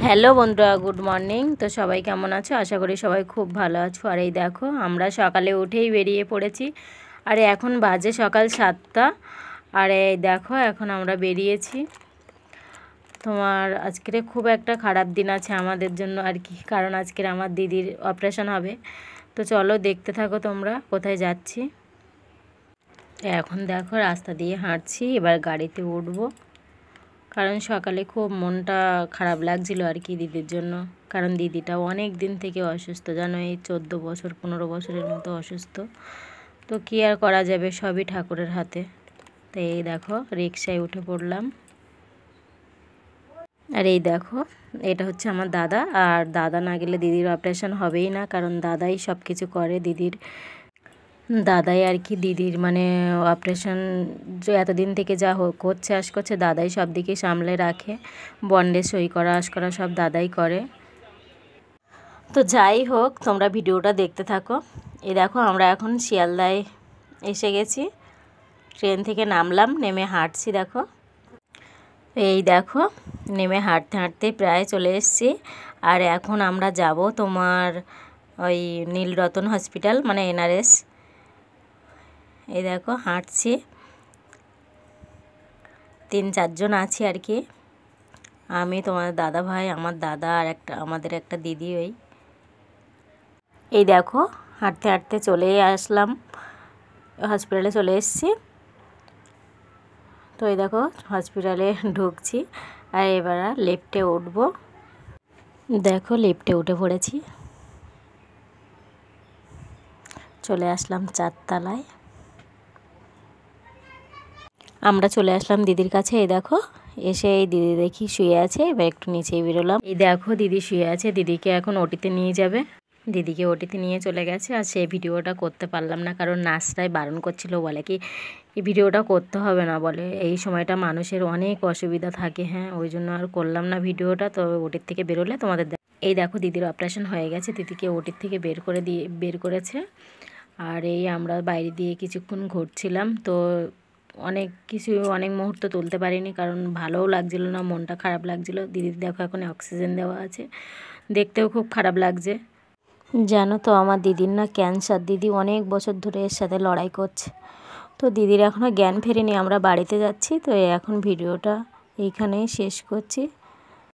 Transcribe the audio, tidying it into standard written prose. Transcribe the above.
Hello বন্ধুরা, good morning. তো সবাই কেমন আছো? আশা করি সবাই খুব ভালো আছো। আর এই দেখো, আমরা সকালে উঠেই বেরিয়ে পড়েছি। আর এখন বাজে সকাল 7টা। আর এই দেখো, এখন আমরা বেরিয়েছি। তোমার আজকের খুব একটা খারাপ দিন আছে আমাদের জন্য আর কি, কারণ আজকের আমার দিদির অপারেশন হবে। তো চলো দেখতে থাকো তোমরা কোথায় যাচ্ছি। এখন দেখো রাস্তা দিয়ে হাঁটছি, এবার গাড়িতে উঠবো। কারণ সকালে খুব মনটা খারাপ লাগছিল আর কি দিদির জন্য, কারণ দিদিটাও অনেক দিন থেকে অসুস্থ, জানো, এই 14 বছর 15 বছরের মতো অসুস্থ। তো কী আর করা যাবে, সবই ঠাকুরের হাতে। তো এই দেখো রিকশায় উঠে পড়লাম। আর এই দেখো, এটা হচ্ছে আমার দাদা। আর দাদা না গেলে দিদির অপারেশন হবেই না, কারণ দাদাই সব কিছু করে। দাদাই আর কি দিদির মানে অপারেশন যে এতদিন থেকে যা করছে করছে, দাদাই সব দিকে সামলে রাখে। বন্ডে সই করা করা সব দাদাই করে। তো যাই হোক, তোমরা ভিডিওটা দেখতে থাকো। এই দেখো, আমরা এখন শিয়ালদায় এসে গেছি। ট্রেন থেকে নামলাম, নেমে হাঁটছি। দেখো, এই দেখো নেমে হাঁটতে হাঁটতে প্রায় চলে এসেছি। আর এখন আমরা যাব তোমার ওই নীলরতন হসপিটাল, মানে NRS। এই দেখো হাঁটছি, 3-4 জন আছি আর কি। আমি, তোমার দাদা ভাই, আমার দাদা আর আমাদের একটা দিদি। এই দেখো হাঁটতে হাঁটতে চলে আসলাম, হসপিটালে চলে এসেছি। তো এই দেখো হসপিটালে ঢুকছি। আর এবার লিফটে উঠবো। দেখো লিফটে উঠে পড়েছি, চলে আসলাম 4 তলায়। আমরা চলে আসলাম দিদির কাছে। এই দেখো এসে এই দিদি দেখি শুয়ে আছে, এবার একটু নিচেই বেরোলাম। এই দেখো দিদি শুয়ে আছে, দিদিকে এখন ওটিতে নিয়ে যাবে। দিদিকে ওটিতে নিয়ে চলে গেছে। আর সেই ভিডিওটা করতে পারলাম না, কারণ নার্সরাই বারণ করছিল, বলে কি এই ভিডিওটা করতে হবে না, বলে এই সময়টা মানুষের অনেক অসুবিধা থাকে। হ্যাঁ, ওই জন্য আর করলাম না ভিডিওটা। তবে ওটির থেকে বেরোলে তোমাদের এই দেখো দিদির অপারেশন হয়ে গেছে, দিদিকে ওটির থেকে বের করেছে। আর এই আমরা বাইরে দিয়ে কিছুক্ষণ ঘুরছিলাম। তো অনেক মুহূর্ত তুলতে পারিনি, কারণ ভালোও লাগছিল না, মনটা খারাপ লাগছিল। দিদির দেখো এখন অক্সিজেন দেওয়া আছে, দেখতেও খুব খারাপ লাগছে। জানো তো, আমার দিদির না ক্যান্সার। দিদি অনেক বছর ধরে এর সাথে লড়াই করছে। তো দিদির এখনও জ্ঞান ফেরেনি। আমরা বাড়িতে যাচ্ছি। তো এখন ভিডিওটা এইখানেই শেষ করছি।